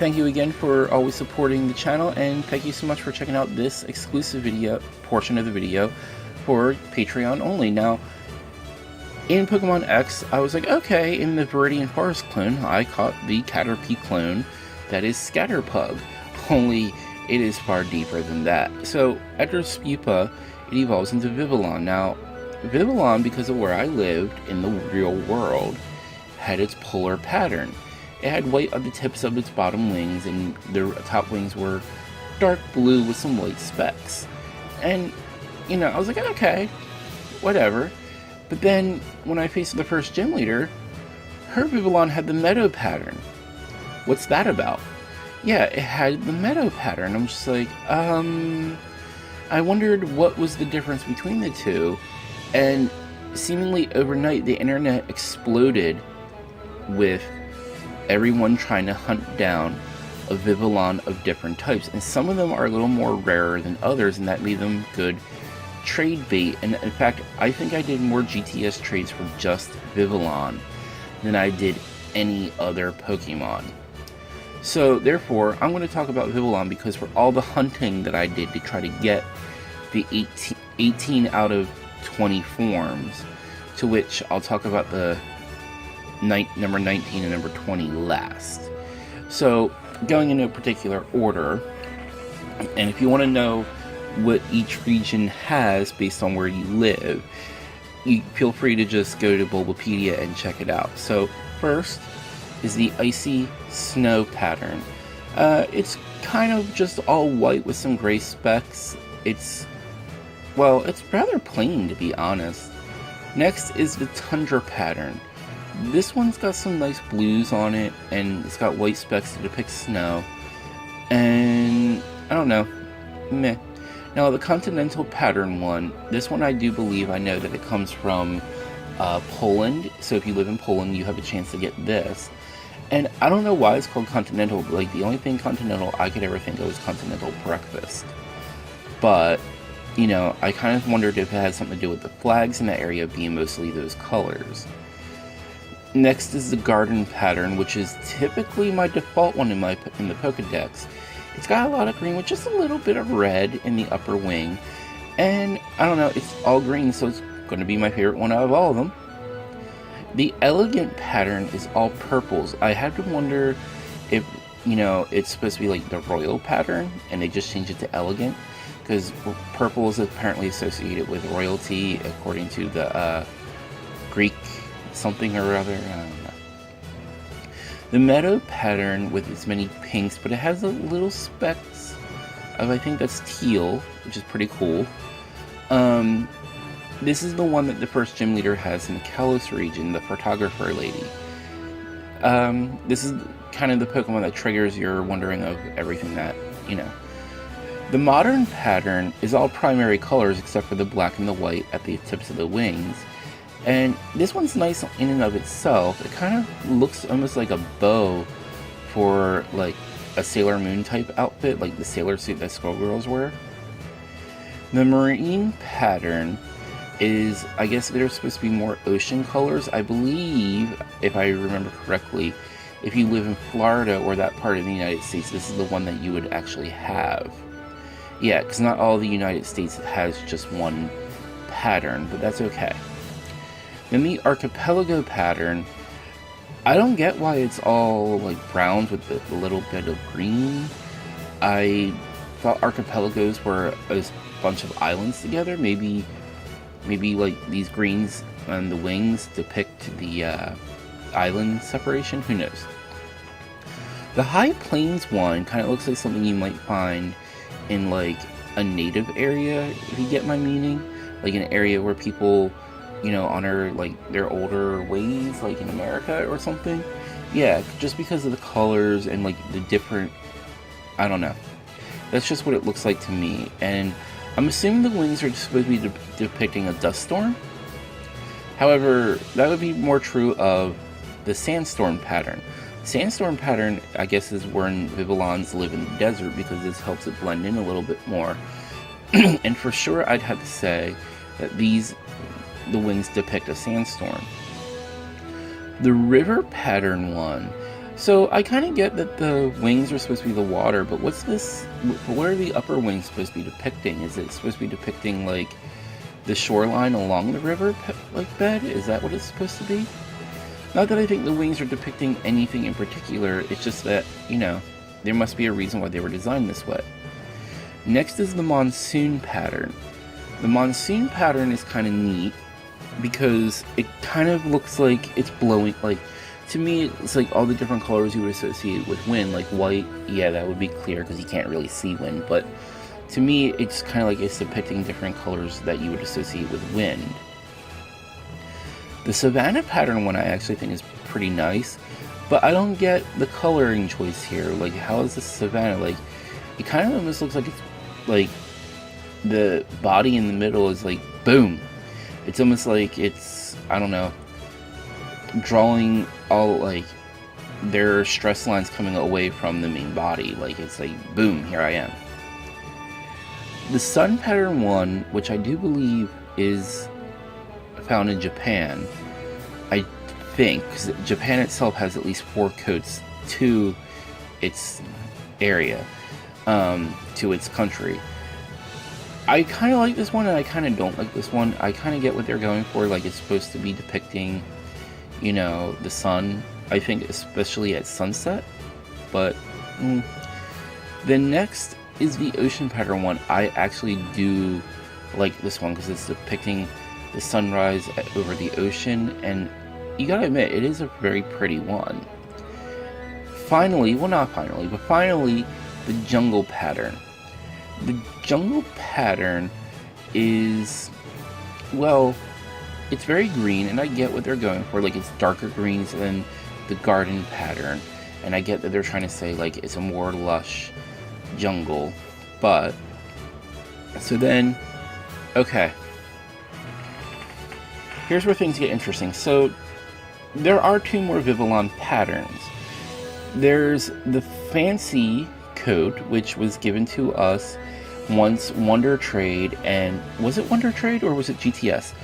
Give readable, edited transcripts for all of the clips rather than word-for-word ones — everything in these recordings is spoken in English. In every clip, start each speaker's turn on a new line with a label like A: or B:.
A: Thank you again for always supporting the channel, and thank you so much for checking out this exclusive video portion of the video for Patreon only. Now, in Pokemon X, I was like, okay, in the Viridian Forest clone, I caught the Caterpie clone that is Scatterpug, only it is far deeper than that. So, after Spupa, it evolves into Vivillon. Now, Vivillon, because of where I lived in the real world, had its polar pattern. It had white on the tips of its bottom wings, and the top wings were dark blue with some white specks. And, you know, I was like, okay, whatever. But then, when I faced the first gym leader, her Vivillon had the meadow pattern. What's that about? Yeah, it had the meadow pattern. I'm just like, I wondered what was the difference between the two. And seemingly overnight, the internet exploded with everyone trying to hunt down a Vivillon of different types, and some of them are a little more rarer than others, and that made them good trade bait. And in fact, I think I did more GTS trades for just Vivillon than I did any other Pokemon. So therefore, I'm going to talk about Vivillon because for all the hunting that I did to try to get the 18 out of 20 forms, to which I'll talk about the number 19 and number 20 last. So, going in no particular order, and if you want to know what each region has based on where you live, you feel free to just go to Bulbapedia and check it out. So, first is the icy snow pattern. It's kind of just all white with some gray specks. It's rather plain, to be honest. Next is the tundra pattern. This one's got some nice blues on it, and it's got white specks to depict snow. And I don't know, meh. Now the continental pattern one, this one I do believe I know that it comes from Poland. So if you live in Poland, you have a chance to get this. And I don't know why it's called continental, but like the only thing continental I could ever think of was continental breakfast. But, you know, I kind of wondered if it had something to do with the flags in that area being mostly those colors. Next is the garden pattern, which is typically my default one in the Pokedex. It's got a lot of green with just a little bit of red in the upper wing. And, I don't know, it's all green, so it's going to be my favorite one out of all of them. The elegant pattern is all purples. I had to wonder if, you know, it's supposed to be like the royal pattern, and they just changed it to elegant. Because purple is apparently associated with royalty, according to the Greek something or other, I don't know. The meadow pattern with its many pinks, but it has a little specks of, I think that's teal, which is pretty cool. This is the one that the first gym leader has in the Kalos region, the photographer lady. This is kind of the Pokemon that triggers your wondering of everything that, you know. The modern pattern is all primary colors except for the black and the white at the tips of the wings. And this one's nice in and of itself. It kind of looks almost like a bow for like a Sailor Moon type outfit, like the sailor suit that Skullgirls wear. The marine pattern is, I guess they're supposed to be more ocean colors. I believe, if I remember correctly, if you live in Florida or that part of the United States, this is the one that you would actually have. Yeah, because not all the United States has just one pattern, but that's okay. Then the archipelago pattern, I don't get why it's all like browns with a little bit of green. I thought archipelagos were a bunch of islands together. Maybe like these greens on the wings depict the island separation. Who knows? The High Plains one kind of looks like something you might find in like a native area, if you get my meaning. Like an area where people, you know, honor like their older ways, like in America or something. Yeah, just because of the colors and like the different, I don't know. That's just what it looks like to me. And I'm assuming the wings are supposed to be depicting a dust storm. However, that would be more true of the sandstorm pattern. Sandstorm pattern, I guess, is when Vivillons live in the desert because this helps it blend in a little bit more. And for sure, I'd have to say that the wings depict a sandstorm. The river pattern one. So I kind of get that the wings are supposed to be the water, but what's this? What are the upper wings supposed to be depicting? Is it supposed to be depicting like the shoreline along the river like bed? Is that what it's supposed to be? Not that I think the wings are depicting anything in particular. It's just that, you know, there must be a reason why they were designed this way. Next is the monsoon pattern. The monsoon pattern is kind of neat because it kind of looks like it's blowing, like, to me, it's like all the different colors you would associate with wind, like white, yeah, that would be clear because you can't really see wind, but to me, it's kind of like it's depicting different colors that you would associate with wind. The Savannah pattern one I actually think is pretty nice, but I don't get the coloring choice here. Like, how is this Savannah? Like, it kind of almost looks like it's, like, the body in the middle is like, boom. It's almost like it's, I don't know, drawing all, like, their stress lines coming away from the main body. Like, it's like, boom, here I am. The sun pattern one, which I do believe is found in Japan, I think, because Japan itself has at least 4 coats to its area, to its country. I kind of like this one, and I kind of don't like this one. I kind of get what they're going for, like it's supposed to be depicting, you know, the sun, I think, especially at sunset, but the next is the ocean pattern one. I actually do like this one because it's depicting the sunrise over the ocean, and you gotta admit, it is a very pretty one. Finally, well, not finally, but finally, the jungle pattern. The jungle pattern is, well, it's very green, and I get what they're going for. Like, it's darker greens than the garden pattern, and I get that they're trying to say, like, it's a more lush jungle, but, so then, okay, here's where things get interesting. So, there are 2 more Vivillon patterns. There's the fancy coat, which was given to us once Wonder Trade, and was it Wonder Trade or was it GTS?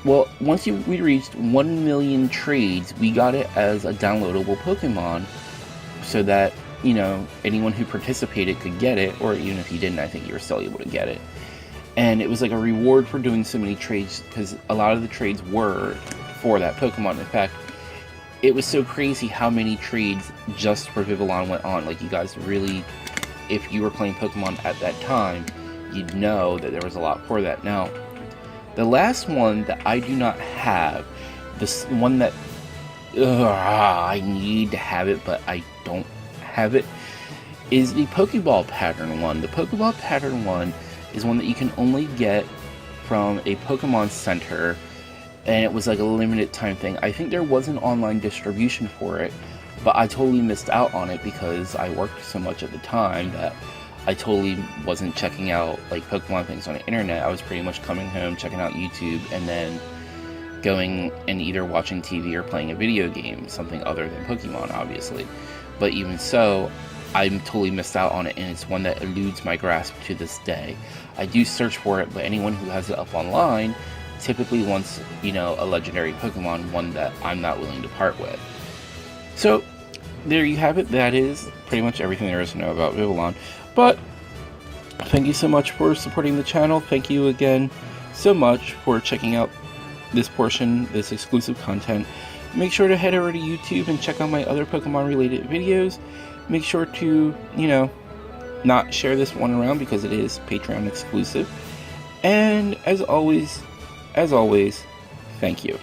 A: Well, once we reached 1 million trades, we got it as a downloadable Pokemon, so that, you know, anyone who participated could get it, or even if you didn't, I think you were still able to get it. And it was like a reward for doing so many trades, because a lot of the trades were for that Pokemon. In fact, it was so crazy how many trades just for Vivillon went on. Like, you guys really, if you were playing Pokemon at that time, you'd know that there was a lot for that. Now, the last one that I do not have, this one that I need to have it, but I don't have it, is the Pokeball pattern one. The Pokeball pattern one is one that you can only get from a Pokemon Center, and it was like a limited time thing. I think there was an online distribution for it, but I totally missed out on it because I worked so much at the time that I totally wasn't checking out like Pokemon things on the internet. I was pretty much coming home, checking out YouTube, and then going and either watching TV or playing a video game, something other than Pokemon, obviously. But even so, I'm totally missed out on it, and it's one that eludes my grasp to this day. I do search for it, but anyone who has it up online typically wants, you know, a legendary Pokemon, one that I'm not willing to part with. So, there you have it. That is pretty much everything there is to know about Vivillon. But, thank you so much for supporting the channel. Thank you again so much for checking out this portion, this exclusive content. Make sure to head over to YouTube and check out my other Pokemon related videos. Make sure to, you know, not share this one around because it is Patreon exclusive. And as always, thank you.